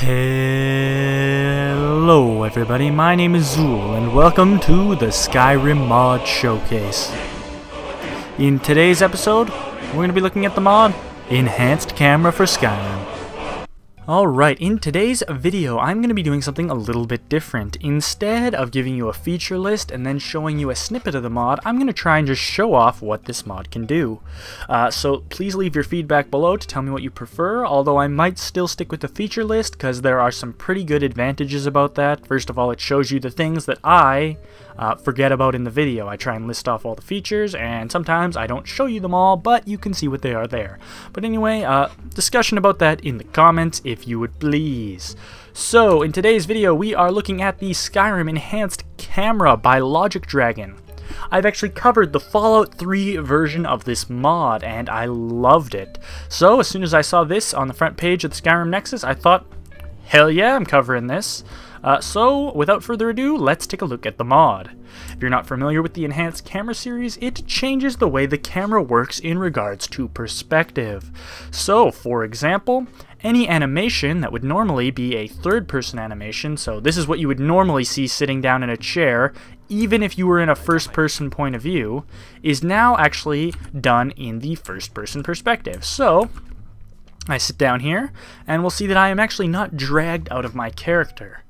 Hello everybody, my name is Zool and welcome to the Skyrim Mod Showcase. In today's episode, we're going to be looking at the mod Enhanced Camera for Skyrim. Alright, in today's video I'm going to be doing something a little bit different. Instead of giving you a feature list and then showing you a snippet of the mod, I'm going to try and just show off what this mod can do. So please leave your feedback below to tell me what you prefer, although I might still stick with the feature list because there are some pretty good advantages about that. First of all, it shows you the things that I forget about in the video. I try and list off all the features, and sometimes I don't show you them all, but you can see what they are there. But anyway, discussion about that in the comments if you would please. So, in today's video, we are looking at the Skyrim Enhanced Camera by LogicDragon. I've actually covered the Fallout 3 version of this mod, and I loved it. So, as soon as I saw this on the front page of the Skyrim Nexus, I thought, hell yeah, I'm covering this. So, without further ado, let's take a look at the mod. If you're not familiar with the Enhanced Camera series, it changes the way the camera works in regards to perspective. So, for example, any animation that would normally be a third-person animation, so this is what you would normally see sitting down in a chair, even if you were in a first-person point of view, is now actually done in the first-person perspective. So, I sit down here, and we'll see that I am actually not dragged out of my character.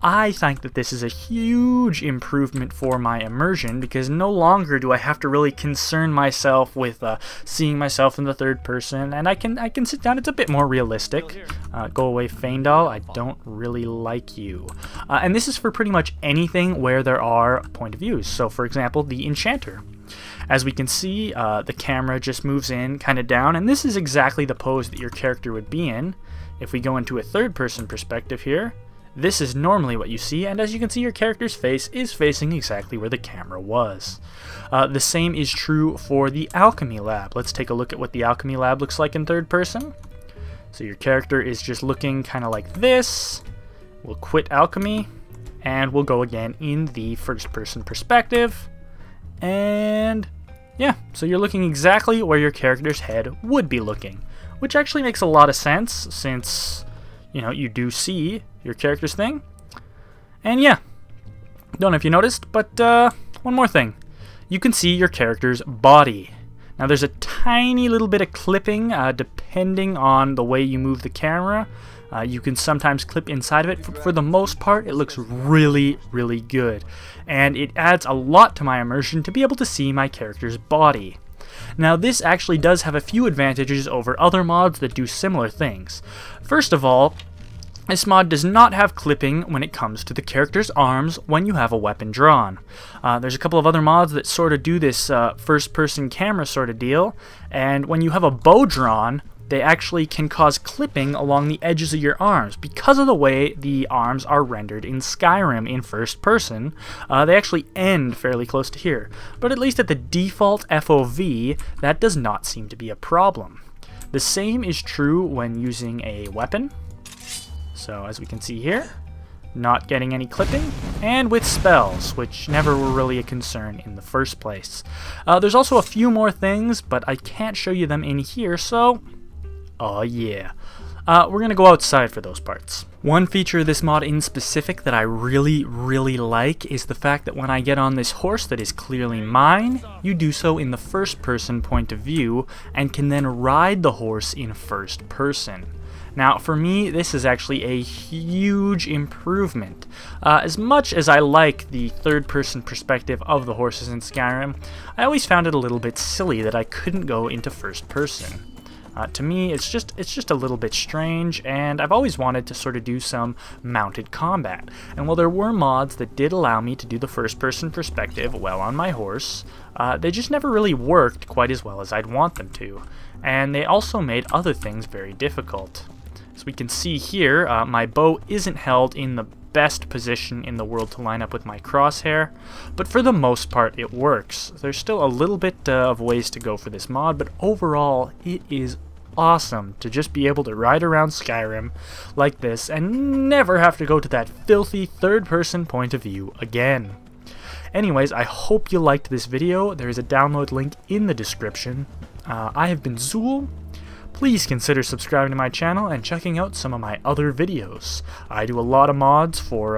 I think that this is a huge improvement for my immersion because no longer do I have to really concern myself with seeing myself in the third person, and I can sit down. It's a bit more realistic. Go away, Faendal. I don't really like you. And this is for pretty much anything where there are point of views. So, for example, the Enchanter. As we can see, the camera just moves in, kind of down, and this is exactly the pose that your character would be in. If we go into a third-person perspective here, this is normally what you see, and as you can see, your character's face is facing exactly where the camera was. The same is true for the Alchemy Lab. Let's take a look at what the Alchemy Lab looks like in third person. So your character is just looking kind of like this. We'll quit Alchemy, and we'll go again in the first-person perspective. And yeah, so you're looking exactly where your character's head would be looking, which actually makes a lot of sense since, you know, you do see your character's thing. And yeah, don't know if you noticed, but one more thing. You can see your character's body. Now there's a tiny little bit of clipping depending on the way you move the camera. You can sometimes clip inside of it. For the most part, it looks really, really good. And it adds a lot to my immersion to be able to see my character's body. Now this actually does have a few advantages over other mods that do similar things. First of all, this mod does not have clipping when it comes to the character's arms when you have a weapon drawn. There's a couple of other mods that sort of do this first-person camera sort of deal, and when you have a bow drawn, they actually can cause clipping along the edges of your arms. Because of the way the arms are rendered in Skyrim in first person, they actually end fairly close to here. But at least at the default FOV, that does not seem to be a problem. The same is true when using a weapon. So as we can see here, not getting any clipping, and with spells, which never were really a concern in the first place. There's also a few more things, but I can't show you them in here, so oh yeah. We're gonna go outside for those parts. One feature of this mod in specific that I really, really like is the fact that when I get on this horse that is clearly mine, you do so in the first person point of view and can then ride the horse in first person. Now, for me, this is actually a huge improvement. As much as I like the third-person perspective of the horses in Skyrim, I always found it a little bit silly that I couldn't go into first person. To me, it's just a little bit strange, and I've always wanted to sort of do some mounted combat. And while there were mods that did allow me to do the first-person perspective well on my horse, they just never really worked quite as well as I'd want them to. And they also made other things very difficult. As we can see here, my bow isn't held in the best position in the world to line up with my crosshair, but for the most part it works. There's still a little bit of ways to go for this mod, but overall it is awesome to just be able to ride around Skyrim like this and never have to go to that filthy third-person point of view again. Anyways, I hope you liked this video. There is a download link in the description. I have been Zool. please consider subscribing to my channel and checking out some of my other videos. I do a lot of mods for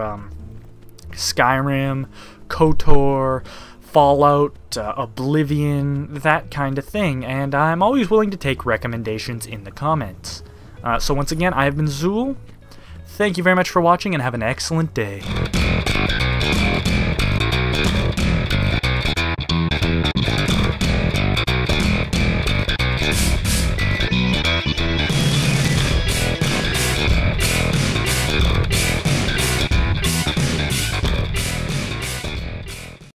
Skyrim, KOTOR, Fallout, Oblivion, that kind of thing, and I'm always willing to take recommendations in the comments. So once again, I have been Zool. Thank you very much for watching and have an excellent day.